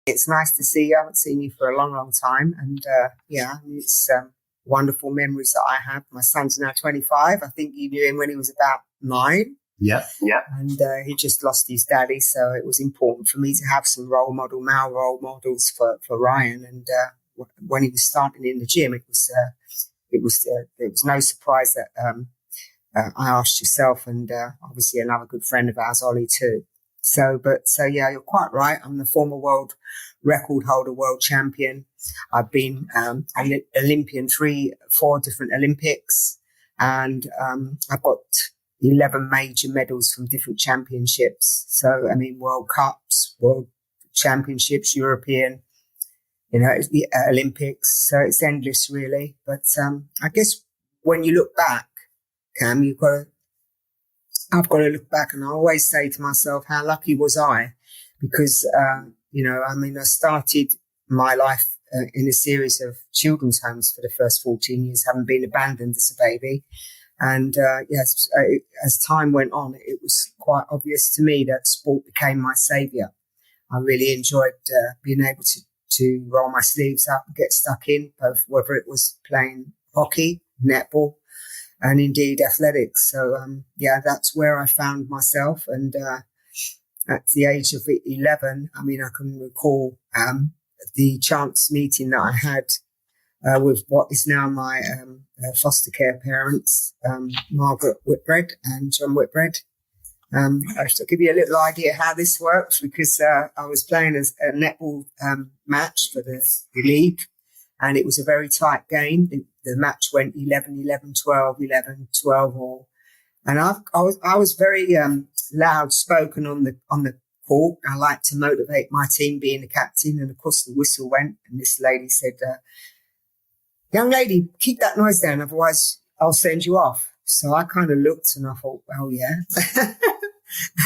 It's nice to see you. I haven't seen you for a long, long time. And it's wonderful memories that I have. My son's now 25. I think you knew him when he was about 9. Yeah. And he just lost his daddy. So it was important for me to have some male role models for Ryan. And when he was starting in the gym, it was no surprise that I asked yourself and obviously another good friend of ours, Ollie, too. So yeah, you're quite right. I'm the former world record holder, world champion. I've been an Olympian 4 different Olympics, and I've got 11 major medals from different championships. So, I mean, World Cups, World Championships, European, Olympics. So it's endless, really. But I guess when you look back, Cam, I've got to look back, and I always say to myself, how lucky was I? Because, I started my life in a series of children's homes for the first 14 years, having been abandoned as a baby. And, as time went on, it was quite obvious to me that sport became my saviour. I really enjoyed being able to roll my sleeves up and get stuck in, both whether it was playing hockey, netball, and indeed athletics. So, that's where I found myself. And at the age of 11, I can recall the chance meeting that I had with what is now my foster care parents, Margaret Whitbread and John Whitbread. I should give you a little idea how this works, because I was playing a netball match for the league, and it was a very tight game. The match went 11-11, 12-11, 12-all. And I was very loud spoken on the court. I like to motivate my team, being the captain. And of course the whistle went, and this lady said, young lady, keep that noise down, otherwise I'll send you off. So I kind of looked and I thought, well, yeah.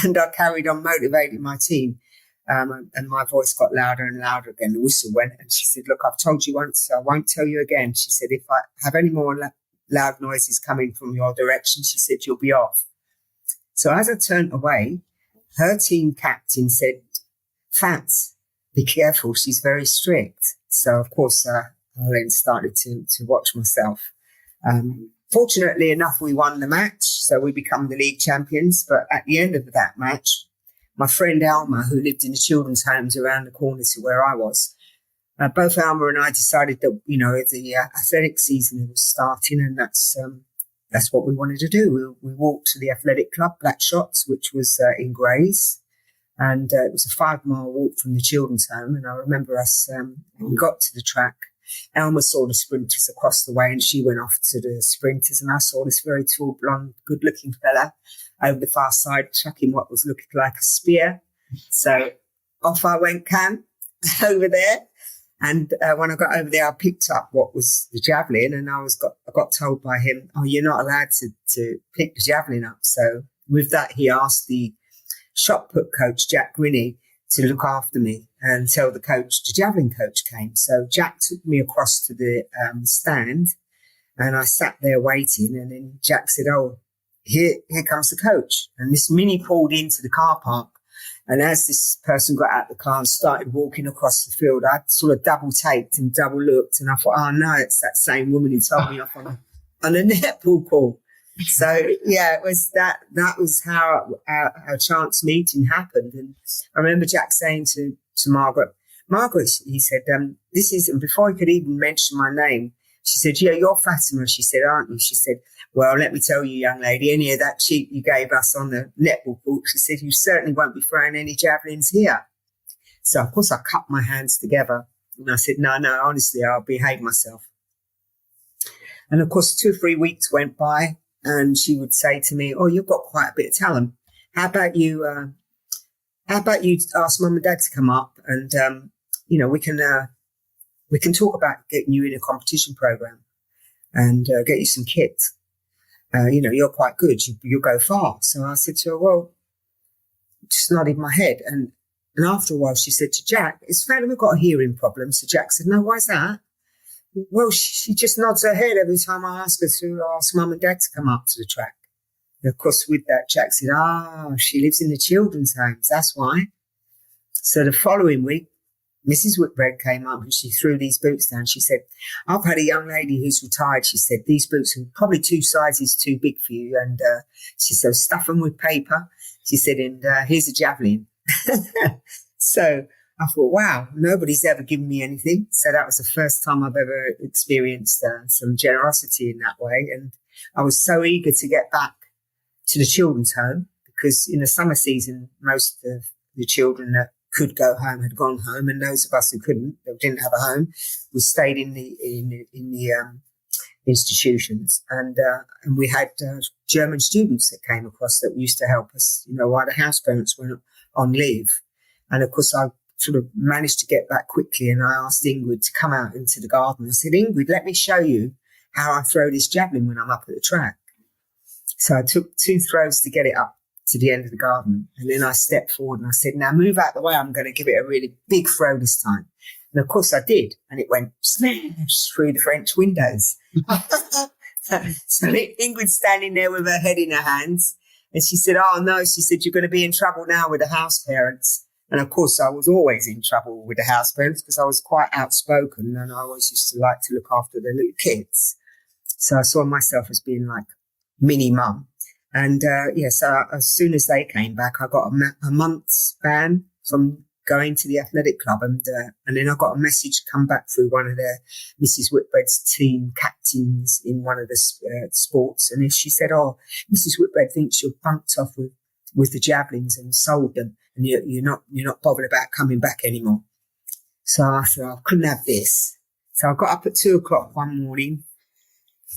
And I carried on motivating my team. And my voice got louder and louder again. The whistle went, and she said, look, I've told you once, so I won't tell you again. She said, if I have any more loud noises coming from your direction, she said, you'll be off. So as I turned away, her team captain said, Fats, be careful, she's very strict. So, of course, I then started to watch myself. Fortunately enough, we won the match, so we become the league champions. But at the end of that match, my friend Alma, who lived in the children's homes around the corner to where I was, both Alma and I decided that, the athletic season was starting, and that's what we wanted to do. We walked to the athletic club, Black Shots, which was in Grays, and it was a 5-mile walk from the children's home. And I remember us, we got to the track. Alma saw the sprinters across the way, and she went off to the sprinters, and I saw this very tall, blonde, good-looking fella over the far side chucking what was looking like a spear. So off I went, Cam, over there. And when I got over there, I picked up what was the javelin, and I got told by him, oh, you're not allowed to pick the javelin up. So with that, he asked the shot put coach, Jack Grinney, to look after me until the javelin coach came. So Jack took me across to the stand, and I sat there waiting. And then Jack said, oh, here comes the coach. And this mini pulled into the car park. And as this person got out of the car and started walking across the field, I sort of double taped and double looked. And I thought, oh no, it's that same woman who told me off on a netball court. So yeah, it was that was how our chance meeting happened. And I remember Jack saying to Margaret, he said, this is, and before he could even mention my name, she said, yeah, you're Fatima. She said, aren't you? She said, well, let me tell you, young lady, any of that cheat you gave us on the netball court, she said, you certainly won't be throwing any javelins here. So of course I cut my hands together, and I said, no, honestly, I'll behave myself. And of course, 2 or 3 weeks went by, and she would say to me, oh, you've got quite a bit of talent. How about you ask mum and dad to come up, and, we can talk about getting you in a competition program and get you some kit. You're quite good. You'll go far. So I said to her, well, just nodded my head. And after a while, she said to Jack, it's Fatima got a hearing problem. So Jack said, no, why's that? Well, she just nods her head every time I ask her to ask mum and dad to come up to the track. And of course, with that, Jack said, she lives in the children's homes. That's why. So the following week, Mrs. Whitbread came up and she threw these boots down. She said, I've had a young lady who's retired. She said, these boots are probably 2 sizes too big for you. And she said, stuff them with paper. She said, and here's a javelin. So I thought, wow, nobody's ever given me anything. So that was the first time I've ever experienced some generosity in that way. And I was so eager to get back to the children's home because in the summer season, most of the children that could go home had gone home, and those of us who couldn't, that didn't have a home, we stayed in the institutions, and we had German students that came across that used to help us, while the house parents were on leave. And of course, I sort of managed to get back quickly, and I asked Ingrid to come out into the garden. I said, Ingrid, let me show you how I throw this javelin when I'm up at the track. So I took 2 throws to get it up to the end of the garden. And then I stepped forward and I said, now move out the way. I'm going to give it a really big throw this time. And of course I did. And it went smash through the French windows. So Ingrid's standing there with her head in her hands. And she said, oh no, she said, you're going to be in trouble now with the house parents. And of course I was always in trouble with the house parents because I was quite outspoken and I always used to like to look after the little kids. So I saw myself as being like mini mum. And, so as soon as they came back, I got a month's ban from going to the athletic club. And then I got a message come back through one of the Mrs. Whitbread's team captains in one of the sports. And she said, oh, Mrs. Whitbread thinks you're bunked off with the javelins and sold them. And you're not bothered about coming back anymore. So I thought, I couldn't have this. So I got up at 2:00 one morning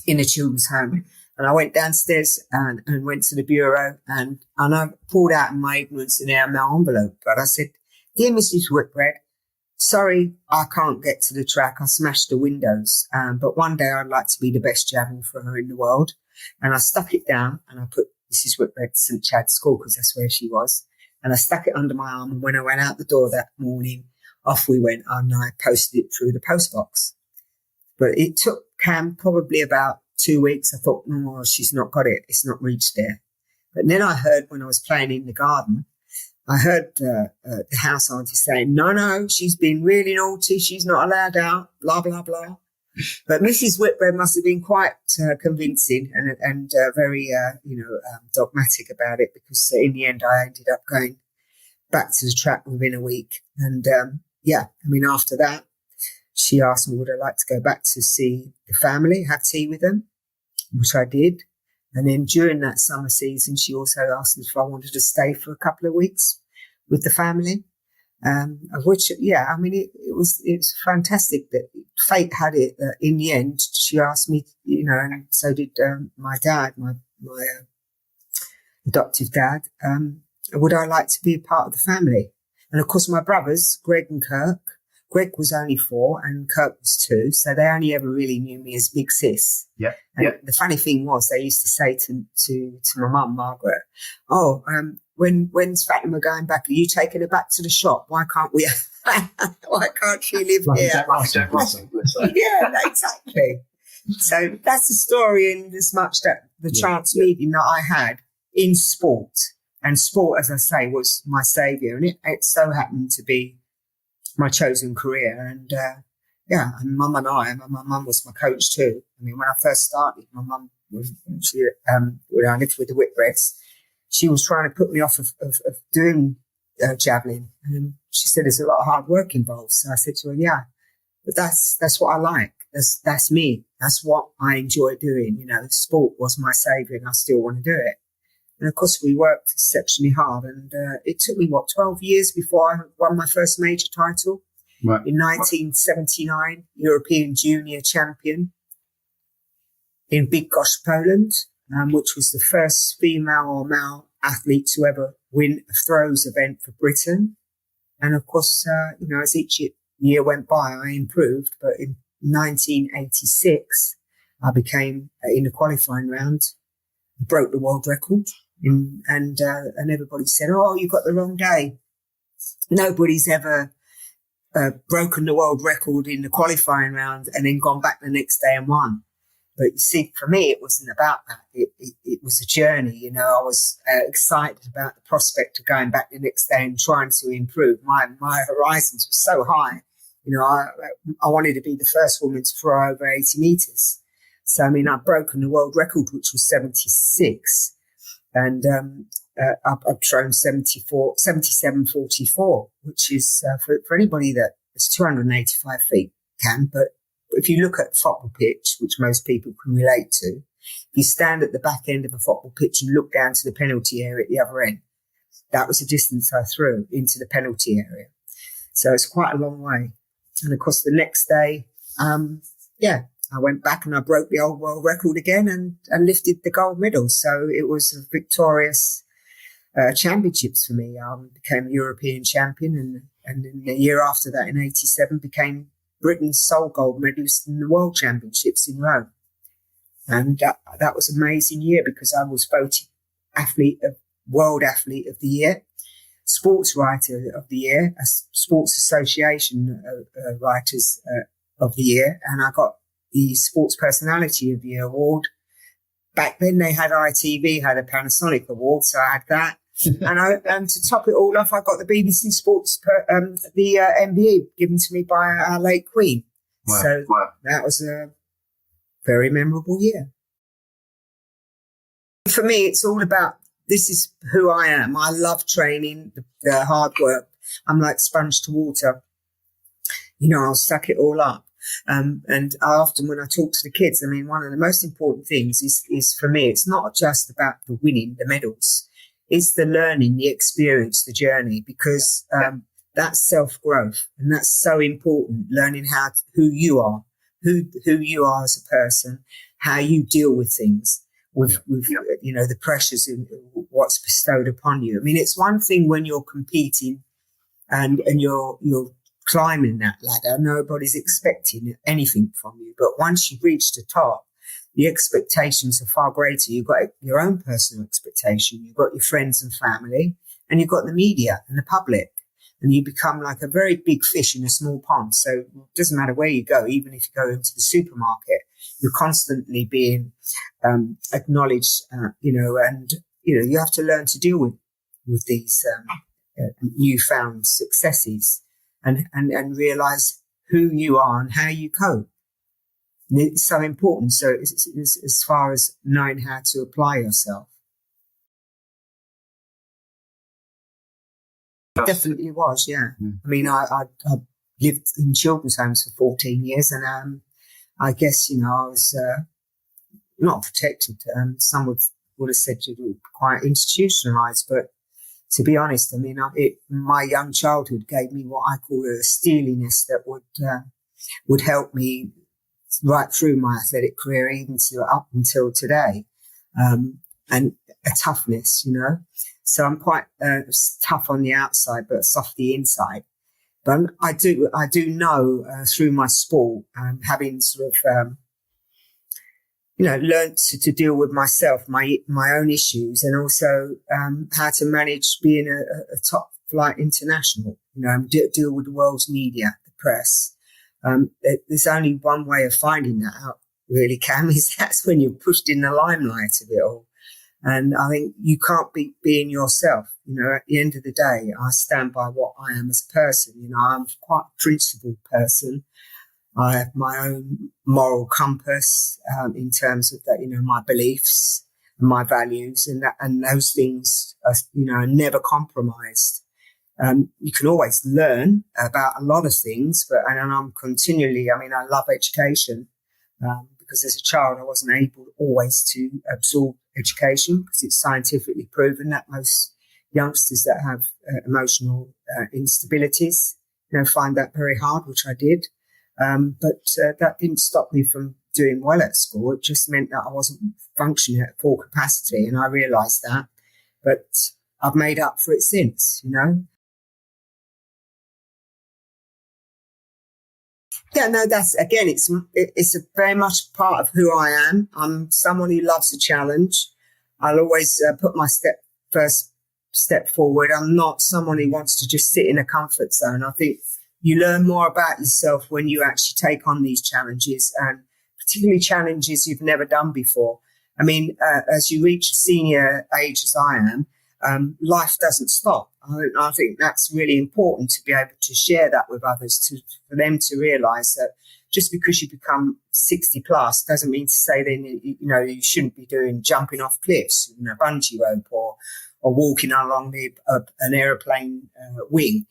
in a children's home. And I went downstairs and went to the bureau and I pulled out in my ignorance an airmail envelope. But I said, dear Mrs. Whitbread, sorry, I can't get to the track. I smashed the windows. But one day I'd like to be the best javelin thrower in the world. And I stuck it down and I put Mrs. Whitbread St. Chad's School because that's where she was. And I stuck it under my arm. And when I went out the door that morning, off we went and I posted it through the post box. But it took Cam probably about 2 weeks. I thought, no, she's not got it. It's not reached there. But then I heard when I was playing in the garden, I heard the house auntie saying, no, she's been really naughty. She's not allowed out, blah, blah, blah. But Mrs. Whitbread must have been quite convincing and very, dogmatic about it because in the end I ended up going back to the track within a week. And, after that, she asked me, would I like to go back to see the family, have tea with them, which I did. And then during that summer season, she also asked me if I wanted to stay for a couple of weeks with the family. It was fantastic that fate had it. In the end, she asked me, and so did my dad, my adoptive dad. Would I like to be a part of the family? And of course, my brothers, Greg and Kirk. Greg was only 4 and Kirk was 2, so they only ever really knew me as Big Sis. Yeah. And the funny thing was, they used to say to my mum, Margaret, "Oh, when's Fatima going back? Are you taking her back to the shop? Why can't we? Why can't she live here?" Yeah, exactly. So that's the story, in as much that the chance meeting that I had in sport, and sport, as I say, was my saviour, and it so happened to be my chosen career. And and Mum and my mum was my coach too. I mean, when I first started, my mum was when I lived with the Whitbreads, she was trying to put me off of doing javelin, and she said there's a lot of hard work involved. So I said to her, yeah, but that's what I like. That's me. That's what I enjoy doing. Sport was my saviour, and I still want to do it. And of course, we worked exceptionally hard, and it took me 12 years before I won my first major title. Right. In 1979, European Junior Champion in Bydgoszcz, Poland, which was the first female or male athlete to ever win a throws event for Britain. And of course, as each year went by, I improved. But in 1986, I became, in the qualifying round, broke the world record. And everybody said, "Oh, you got the wrong day." Nobody's ever broken the world record in the qualifying round and then gone back the next day and won. But you see, for me, it wasn't about that. It was a journey. You know, I was excited about the prospect of going back the next day and trying to improve. My horizons were so high. You know, I wanted to be the first woman to throw over 80 meters. So, I mean, I've broken the world record, which was 76. And I've thrown 77.44, which is, for anybody that is 285 feet, but if you look at a football pitch, which most people can relate to, if you stand at the back end of a football pitch and look down to the penalty area at the other end, that was the distance I threw into the penalty area. So it's quite a long way. And of course, the next day, I went back and I broke the old world record again and lifted the gold medal. So it was a victorious championships for me. I became a European champion, and in the year after that, in 87, became Britain's sole gold medalist in the World Championships in Rome. And that was an amazing year because I was voted World Athlete of the Year, Sports Writer of the Year, a Sports Association Writers of the Year, and I got the Sports Personality of the Year award. Back then they had ITV, had a Panasonic award, so I had that. And to top it all off, I got the BBC Sports, MBE given to me by our late Queen. Wow. So that was a very memorable year. For me, it's all about, this is who I am. I love training, the hard work. I'm like sponge to water. You know, I'll suck it all up. And I often, when I talk to the kids, I mean, one of the most important things is for me, it's not just about the winning, the medals. It's the learning, the experience, the journey, because that's self-growth, and that's so important. Learning who you are as a person, how you deal with things, with you know, the pressures and what's bestowed upon you. I mean, it's one thing when you're competing and you're climbing that ladder, nobody's expecting anything from you. But once you've reached the top, the expectations are far greater. You've got your own personal expectation. You've got your friends and family, and you've got the media and the public, and you become like a very big fish in a small pond. So it doesn't matter where you go, even if you go into the supermarket, you're constantly being acknowledged, you know, and, you know, you have to learn to deal with these newfound successes and realize who you are and how you cope. And it's so important. So it's as far as knowing how to apply yourself. It definitely was, yeah. I mean, I lived in children's homes for 14 years, and I guess, you know, I was not protected. Some would have said you were quite institutionalized, but to be honest, I mean, my young childhood gave me what I call a steeliness that would help me right through my athletic career, even up until today, and a toughness, you know. So I'm quite tough on the outside, but soft the inside. But I do know through my sport, having sort of, you know, learned to deal with myself, my own issues, and also how to manage being a top flight international, you know, and deal with the world's media, the press. There's only one way of finding that out, really, Cam, is that's when you're pushed in the limelight of it all. And I think you can't be being yourself. You know, at the end of the day, I stand by what I am as a person. You know, I'm quite a principled person. I have my own moral compass in terms of that, you know, my beliefs and my values, and those things are, you know, never compromised. You can always learn about a lot of things, and I'm continually, I mean, I love education, because as a child, I wasn't able always to absorb education because it's scientifically proven that most youngsters that have emotional instabilities, you know, find that very hard, which I did. But that didn't stop me from doing well at school. It just meant that I wasn't functioning at full capacity, and I realized that. But I've made up for it since, you know. Yeah, no, that's, again, it's a very much part of who I am. I'm someone who loves a challenge. I'll always put my first step forward. I'm not someone who wants to just sit in a comfort zone. I think you learn more about yourself when you actually take on these challenges, and particularly challenges you've never done before. I mean, as you reach a senior age as I am, life doesn't stop. I think that's really important to be able to share that with others, for them to realise that just because you become 60 plus doesn't mean to say then, you shouldn't be doing jumping off cliffs, bungee rope or walking along an aeroplane wing.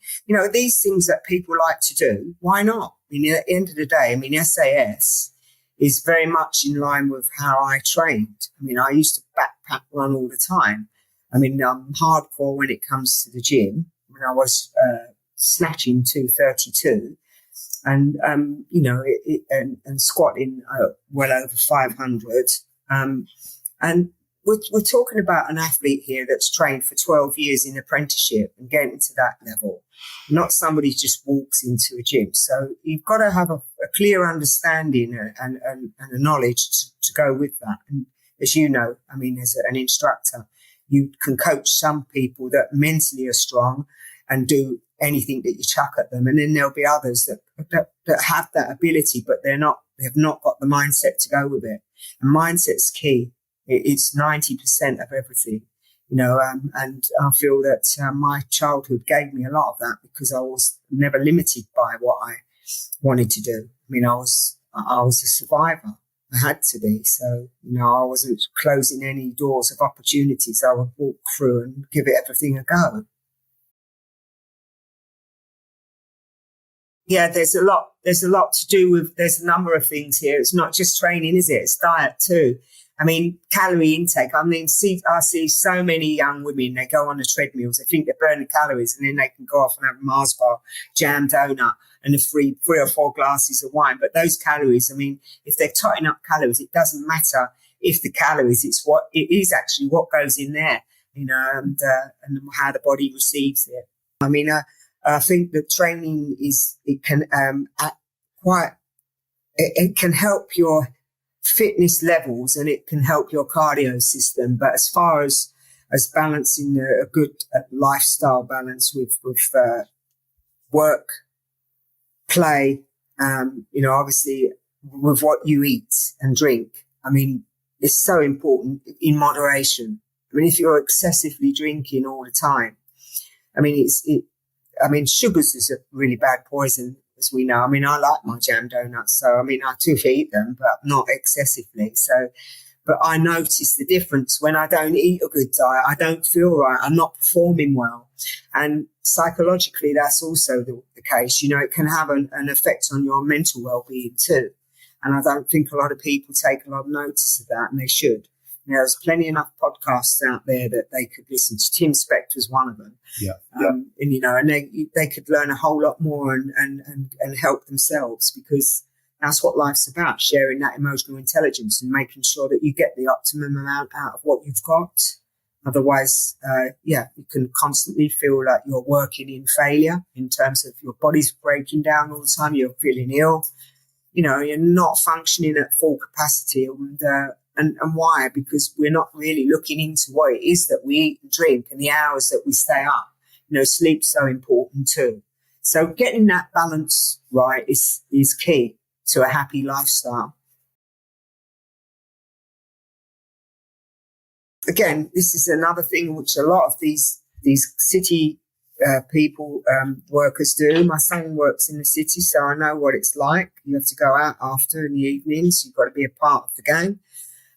These things that people like to do, why not? I mean, at the end of the day, SAS is very much in line with how I trained. I mean, I used to backpack run all the time. I mean, I'm hardcore when it comes to the gym. When I was snatching 232 and, and squatting well over 500. And we're talking about an athlete here that's trained for 12 years in apprenticeship and getting to that level, not somebody who just walks into a gym. So you've got to have a clear understanding and a knowledge to go with that. And as you know, I mean, as an instructor, you can coach some people that mentally are strong and do anything that you chuck at them. And then there'll be others that have that ability, but they've not got the mindset to go with it. And mindset's key. It's 90% of everything, and I feel that my childhood gave me a lot of that because I was never limited by what I wanted to do. I mean, I was a survivor. I had to be. So, I wasn't closing any doors of opportunities. I would walk through and give it everything a go. Yeah, there's a lot to do with, there's a number of things here. It's not just training, is it? It's diet too. I mean, calorie intake. I mean, I see so many young women, they go on the treadmills, they think they're burning calories, and then they can go off and have a Mars bar, jam donut, and three or four glasses of wine. But those calories, I mean, if they're totting up calories, it doesn't matter if the calories, it is actually what goes in there, and how the body receives it. I mean, I think that training it can help your fitness levels and it can help your cardio system. But as far as balancing a good lifestyle balance with work, play, obviously with what you eat and drink, I mean, it's so important in moderation. I mean, if you're excessively drinking all the time, I mean, sugars is a really bad poison, as we know. I mean, I like my jam donuts, so I mean, I do eat them, but not excessively. So, but I notice the difference when I don't eat a good diet. I don't feel right. I'm not performing well. And psychologically, that's also the case. It can have an effect on your mental well-being too. And I don't think a lot of people take a lot of notice of that, and they should. There's plenty enough podcasts out there that they could listen to. Tim Spector's one of them. Yeah. And they could learn a whole lot more and help themselves, because that's what life's about, sharing that emotional intelligence and making sure that you get the optimum amount out of what you've got. Otherwise, you can constantly feel like you're working in failure in terms of your body's breaking down all the time. You're feeling ill. You're not functioning at full capacity. And why? Because we're not really looking into what it is that we eat and drink and the hours that we stay up. Sleep's so important too. So getting that balance right is key to a happy lifestyle. Again, this is another thing which a lot of these city people, workers do. My son works in the city, so I know what it's like. You have to go out after in the evenings. You've got to be a part of the game.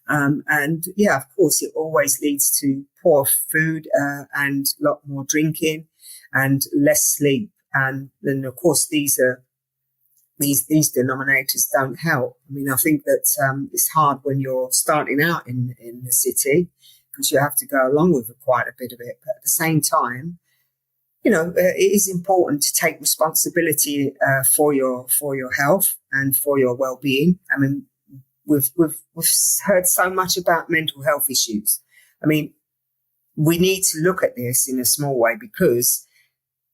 Of course, it always leads to poor food and a lot more drinking and less sleep. And then, of course, these denominators don't help. I mean, I think that it's hard when you're starting out in the city, because you have to go along with quite a bit of it. But at the same time, it is important to take responsibility for your health and for your well-being. I mean, We've heard so much about mental health issues. I mean, we need to look at this in a small way, because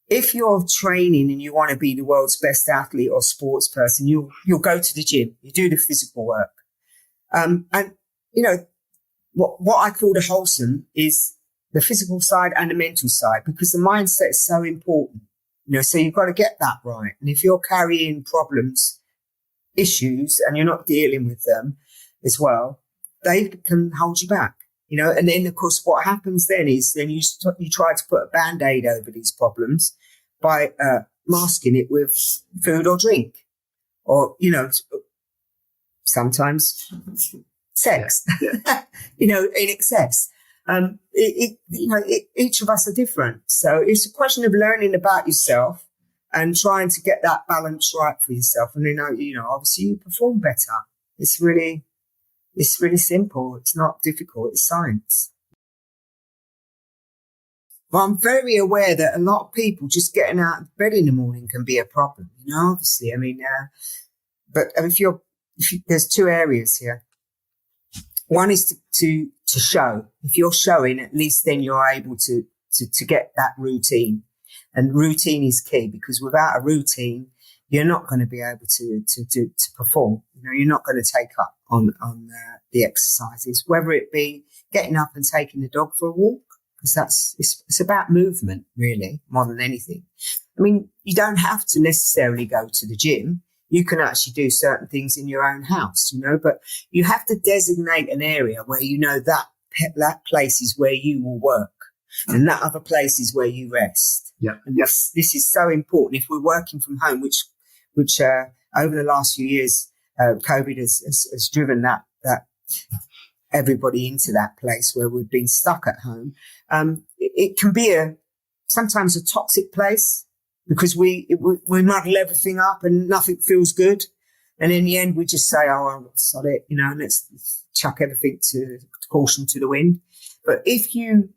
if you're training and you want to be the world's best athlete or sports person, you'll go to the gym, you do the physical work. What I call the wholesome is the physical side and the mental side, because the mindset is so important. So you've got to get that right. And if you're carrying problems, issues and you're not dealing with them as well, they can hold you back, and then of course what happens then is you try to put a band-aid over these problems by masking it with food or drink or, sometimes sex, in excess. Each of us are different. So it's a question of learning about yourself and trying to get that balance right for yourself. And obviously you perform better. It's really simple. It's not difficult. It's science. But I'm very aware that a lot of people just getting out of bed in the morning can be a problem. Obviously, but there's two areas here. One is to show. If you're showing, at least then you're able to get that routine. And routine is key, because without a routine, you're not going to be able to perform. You're not going to take up on the exercises, whether it be getting up and taking the dog for a walk, because it's about movement really more than anything. You don't have to necessarily go to the gym. You can actually do certain things in your own house, but you have to designate an area where that place is where you will work and that other place is where you rest. Yeah. And this is so important. If we're working from home, which over the last few years, COVID has driven that everybody into that place where we've been stuck at home. It can be sometimes a toxic place, because we muddle everything up and nothing feels good. And in the end, we just say, oh, sod it, and let's chuck everything to caution to the wind. But if you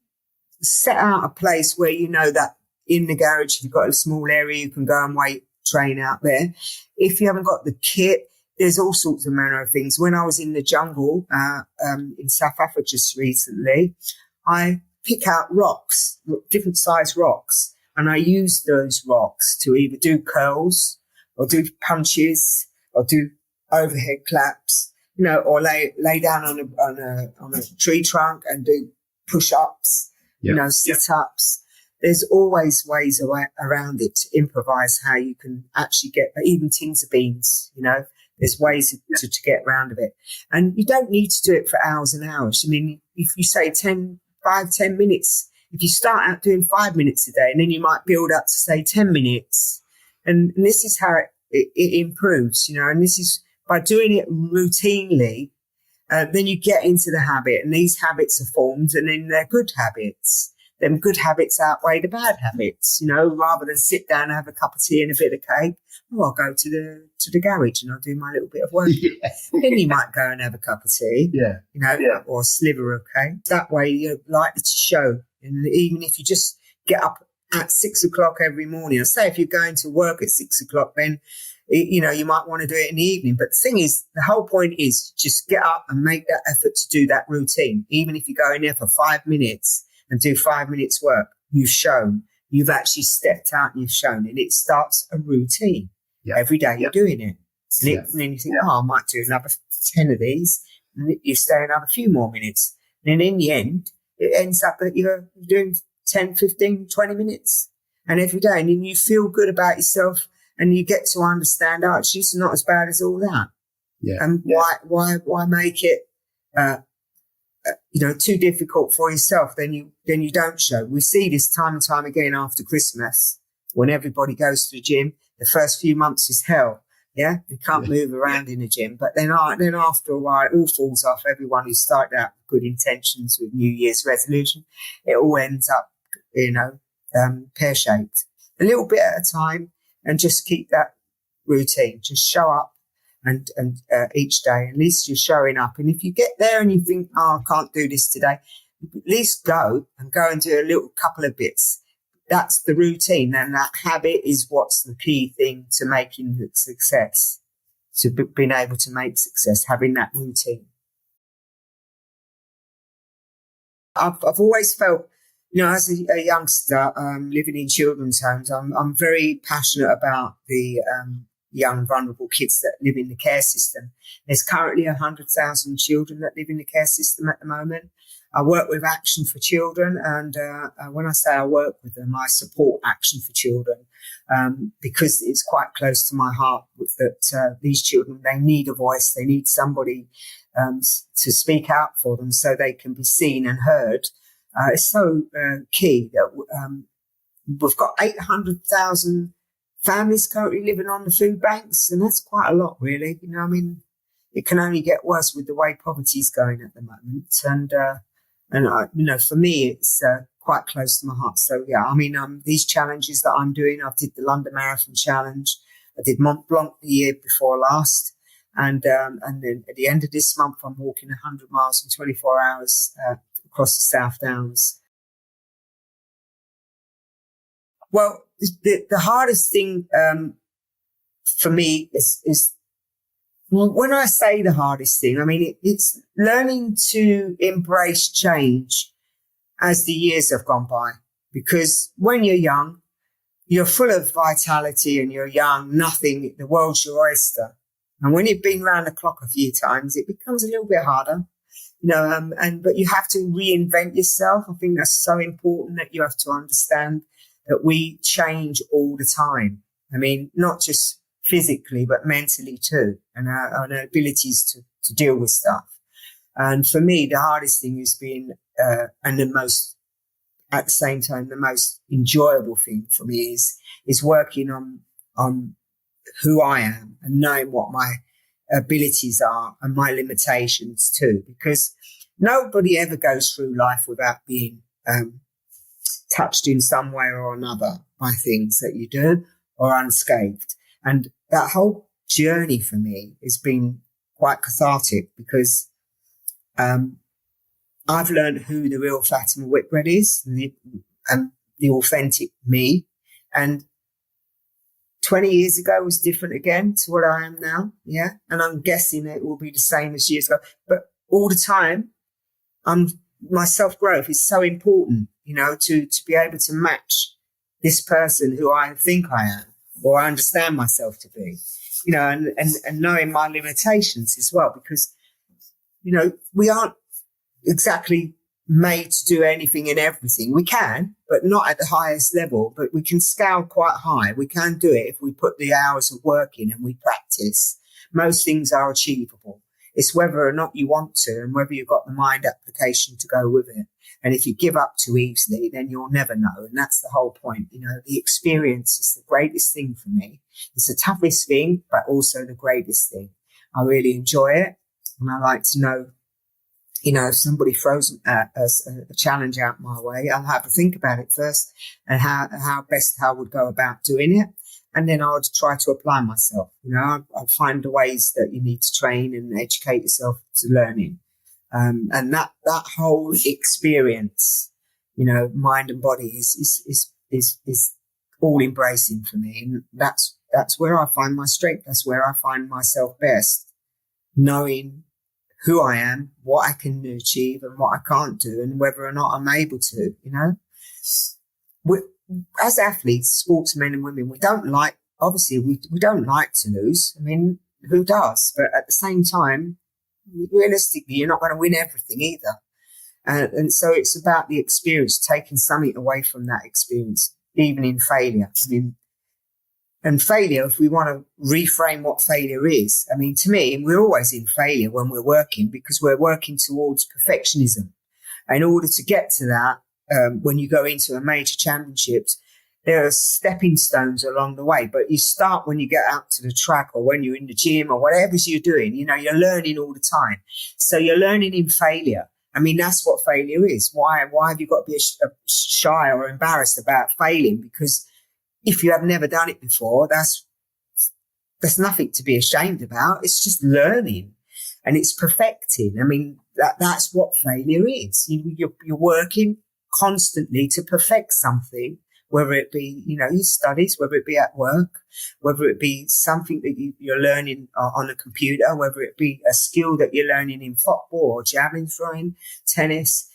set out a place where that in the garage, if you've got a small area, you can go and train out there. If you haven't got the kit, there's all sorts of manner of things. When I was in the jungle in South Africa just recently, I pick out rocks, different size rocks, and I use those rocks to either do curls or do punches or do overhead claps, or lay down on a tree trunk and do push-ups, sit-ups. There's always ways around it to improvise how you can actually get even tins of beans, There's ways to get around of it. And you don't need to do it for hours and hours. If you say 10 minutes, if you start out doing 5 minutes a day, and then you might build up to say 10 minutes. And this is how it improves, and this is by doing it routinely, then you get into the habit, and these habits are formed, and then they're good habits. Them good habits outweigh the bad habits, rather than sit down and have a cup of tea and a bit of cake. Oh, I'll go to the garage and I'll do my little bit of work. Then you might go and have a cup of tea, or a sliver of cake. That way you're likely to show. And even if you just get up at 6 o'clock every morning, or say if you're going to work at 6 o'clock, then, you might want to do it in the evening. But the thing is, the whole point is just get up and make that effort to do that routine. Even if you go in there for 5 minutes and do 5 minutes work, you've shown. You've actually stepped out and you've shown. And it starts a routine. Yeah. Every day you're doing it. And then you think, I might do another 10 of these. And you stay another few more minutes. And then in the end, it ends up that you're doing 10, 15, 20 minutes. And every day. And then you feel good about yourself and you get to understand, actually, it's not as bad as all that. Yeah. And why make it, too difficult for yourself? Then you don't show. We see this time and time again after Christmas when everybody goes to the gym. The first few months is hell. Yeah, you can't move around in the gym. But then after a while, it all falls off. Everyone who started out with good intentions with New Year's resolution, it all ends up, pear-shaped. A little bit at a time, and just keep that routine. Just show up and each day. At least you're showing up. And if you get there and you think, I can't do this today, at least go and do a little couple of bits. That's the routine, and that habit is what's the key thing to making success, to being able to make success, having that routine. I've always felt, as a youngster living in children's homes, I'm very passionate about the young vulnerable kids that live in the care system. There's currently 100,000 children that live in the care system at the moment. I work with Action for Children, and when I say I work with them, I support Action for Children because it's quite close to my heart that these children, they need a voice, they need somebody to speak out for them so they can be seen and heard. It's so key that we've got 800,000 families currently living on the food banks, and that's quite a lot, really. You know, I mean, it can only get worse with the way poverty is going at the moment. And you know, for me, it's quite close to my heart. So, yeah, I mean, these challenges that I'm doing, I did the London Marathon Challenge. I did Mont Blanc the year before last. And then at the end of this month, I'm walking 100 miles in 24 hours across the South Downs. Well, the hardest thing for me is when I say the hardest thing, I mean, it's learning to embrace change as the years have gone by. Because when you're young, you're full of vitality and you're young, nothing, the world's your oyster. And when you've been round the clock a few times, it becomes a little bit harder, you know, but you have to reinvent yourself. I think that's so important, that you have to understand that we change all the time. I mean, not just physically, but mentally too, and our abilities to deal with stuff. And for me, the hardest thing has been, and the most, at the same time, the most enjoyable thing for me is working on who I am and knowing what my abilities are and my limitations too, because nobody ever goes through life without being touched in some way or another by things that you do or unscathed. And that whole journey for me has been quite cathartic because I've learned who the real Fatima Whitbread is, the authentic me. And 20 years ago was different again to what I am now. Yeah. And I'm guessing it will be the same as years ago. But all the time, my self-growth is so important, you know, to be able to match this person who I think I am or I understand myself to be, you know, and knowing my limitations as well, because, you know, we aren't exactly made to do anything and everything. We can, but not at the highest level, but we can scale quite high. We can do it if we put the hours of work in and we practice. Most things are achievable. It's whether or not you want to and whether you've got the mind application to go with it. And if you give up too easily, then you'll never know. And that's the whole point. You know, the experience is the greatest thing for me. It's the toughest thing, but also the greatest thing. I really enjoy it. And I like to know, you know, if somebody throws a challenge out my way, I'll have to think about it first and how best I would go about doing it. And then I would try to apply myself. You know, I'd find the ways that you need to train and educate yourself to learning. And that whole experience, you know, mind and body is all embracing for me. And that's where I find my strength. That's where I find myself best, knowing who I am, what I can achieve and what I can't do, and whether or not I'm able to, you know. As athletes, sportsmen and women, we don't like to lose. I mean, who does? But at the same time, realistically, you're not going to win everything either. And so it's about the experience, taking something away from that experience, even in failure. I mean, and failure, if we want to reframe what failure is, I mean, to me, we're always in failure when we're working because we're working towards perfectionism. In order to get to that, when you go into a major championships, there are stepping stones along the way. But you start when you get out to the track or when you're in the gym or whatever you're doing, you know, you're learning all the time. So you're learning in failure. I mean, that's what failure is. Why have you got to be shy or embarrassed about failing? Because if you have never done it before, that's nothing to be ashamed about. It's just learning and it's perfecting. I mean, that's what failure is. You're working constantly to perfect something, whether it be, you know, your studies, whether it be at work, whether it be something that you're learning on a computer, whether it be a skill that you're learning in football or javelin throwing, tennis,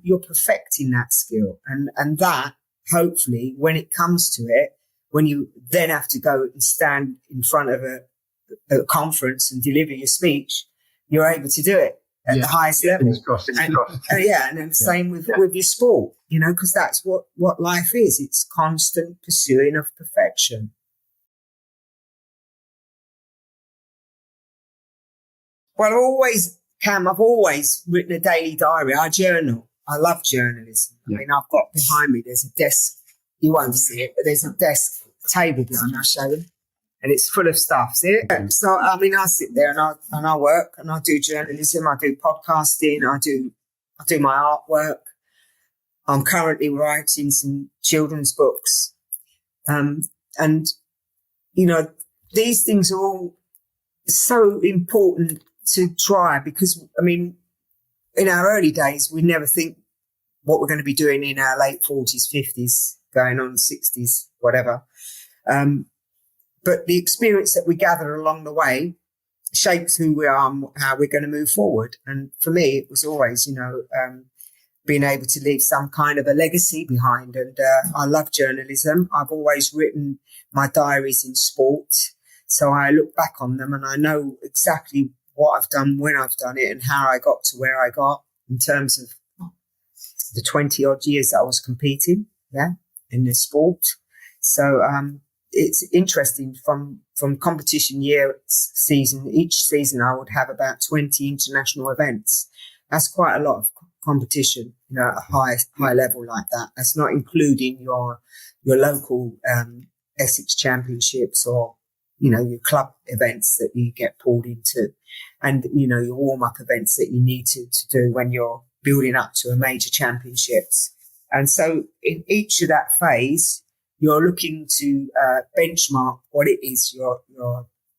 you're perfecting that skill. And that, hopefully, when it comes to it, when you then have to go and stand in front of a conference and deliver your speech, you're able to do it. at the highest level. Fingers crossed. And then the same with your sport, because that's what life is. It's constant pursuing of perfection. Well, I've always written a daily diary. I journal. I love journalism. I mean, I've got behind me, there's a desk. You won't see it, but there's a desk table behind me. I'll show you. And it's full of stuff. See it? So, I mean, I sit there and I work and I do journalism. I do podcasting. I do my artwork. I'm currently writing some children's books. And, these things are all so important to try because, I mean, in our early days, we never think what we're going to be doing in our late 40s, 50s, going on 60s, whatever. But the experience that we gather along the way shapes who we are and how we're going to move forward. And for me, it was always, being able to leave some kind of a legacy behind. And I love journalism. I've always written my diaries in sport. So I look back on them and I know exactly what I've done, when I've done it, and how I got to where I got in terms of the 20 odd years that I was competing, in the sport. So, it's interesting from competition season. Each season I would have about 20 international events. That's quite a lot of competition, at a high level like that. That's not including your local, Essex championships or, your club events that you get pulled into and, your warm up events that you need to do when you're building up to a major championships. And so in each of that phase, you're looking to benchmark what it is, your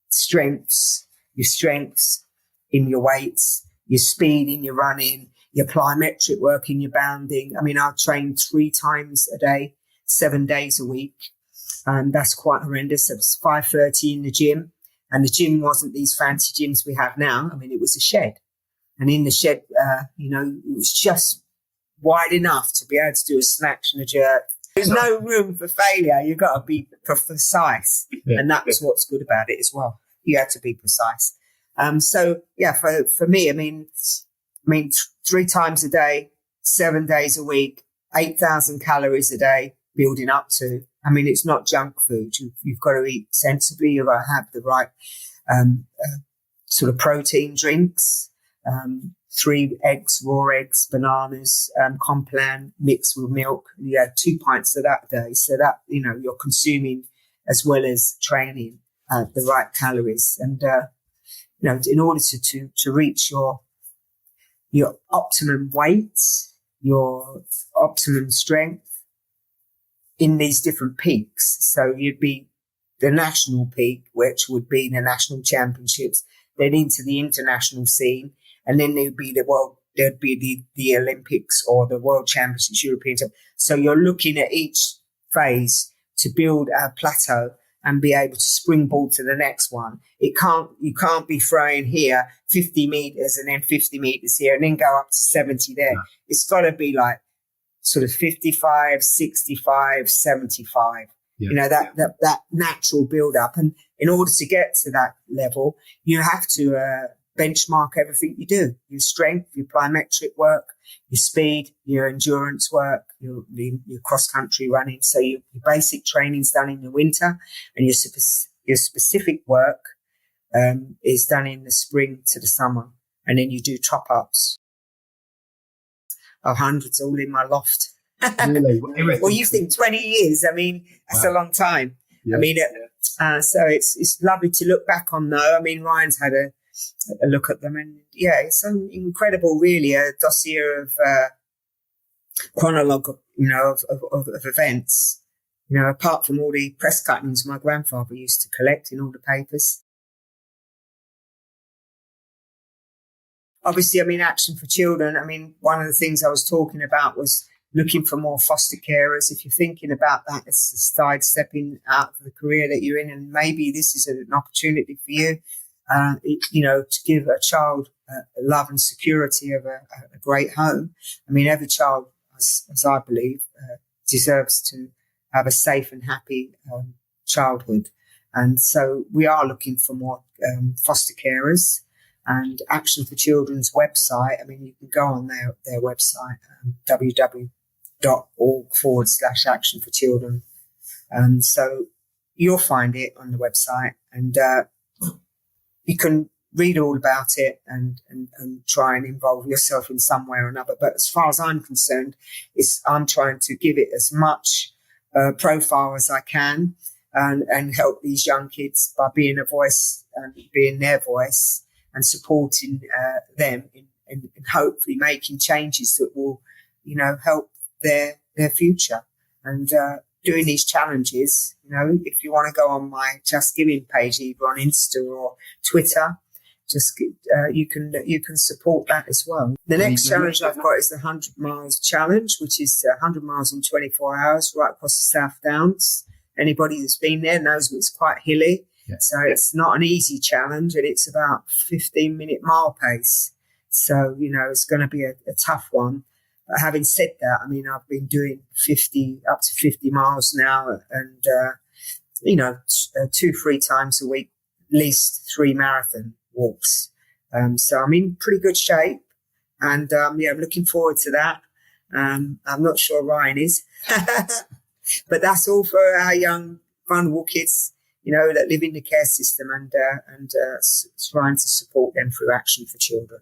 strengths in your weights, your speed in your running, your plyometric work in your bounding. I mean, I train 3 times a day, 7 days a week. And that's quite horrendous. It was 5:30 in the gym. And the gym wasn't these fancy gyms we have now. I mean, it was a shed. And in the shed, it was just wide enough to be able to do a snatch and a jerk. There's no room for failure. You've got to be precise. Yeah. And that's what's good about it as well. You have to be precise. For me, I mean, 3 times a day, 7 days a week, 8,000 calories a day, building up to. I mean, it's not junk food. You've got to eat sensibly. You've got to have the right sort of protein drinks. 3 eggs, raw eggs, bananas, Complan mixed with milk. You had 2 pints of that a day. So that, you're consuming as well as training the right calories. And, in order to reach your optimum weight, your optimum strength in these different peaks. So you'd be the national peak, which would be the national championships, then into the international scene. And then there'd be the Olympics or the World Championships, European. So you're looking at each phase to build a plateau and be able to springboard to the next one. You can't be throwing here 50 meters and then 50 meters here and then go up to 70 there. No. It's got to be like sort of 55, 65, 75. Yeah. That natural build up. And in order to get to that level, you have to, benchmark everything you do, your strength, your plyometric work, your speed, your endurance work, your cross-country running. So your basic training's done in the winter and your specific work is done in the spring to the summer. And then you do top-ups. Hundreds all in my loft. Really? Well, you think 20 years, I mean, that's a long time. Yeah. I mean, so it's lovely to look back on though. I mean, Ryan's had a look at them and it's an incredible, really, a dossier of chronologue, of events, apart from all the press cuttings my grandfather used to collect in all the papers. Obviously, I mean, Action for Children. I mean, one of the things I was talking about was looking for more foster carers. If you're thinking about that as sidestepping out of the career that you're in, and maybe this is an opportunity for you, to give a child love and security of a great home. I mean, every child, as I believe, deserves to have a safe and happy childhood. And so we are looking for more foster carers. And Action for Children's website, I mean, you can go on their website, www.org/Action for Children. So you'll find it on the website, and you can read all about it and try and involve yourself in some way or another. But as far as I'm concerned, I'm trying to give it as much profile as I can and help these young kids by being a voice and being their voice and supporting them in hopefully making changes that will, help their future. And doing these challenges, if you want to go on my Just Giving page, either on Insta or Twitter, you can support that as well. The next challenge I've got is the 100 miles challenge, which is 100 miles in 24 hours right across the South Downs. Anybody that's been there knows it's quite hilly. Yeah. So it's not an easy challenge, and it's about 15-minute mile pace. So, it's going to be a tough one. But having said that, I mean, I've been doing up to 50 miles now, and, 2-3 times a week, at least 3 marathon walks. So I'm in pretty good shape, and, I'm looking forward to that. I'm not sure Ryan is, but that's all for our young, vulnerable kids, that live in the care system, and trying to support them through Action for Children.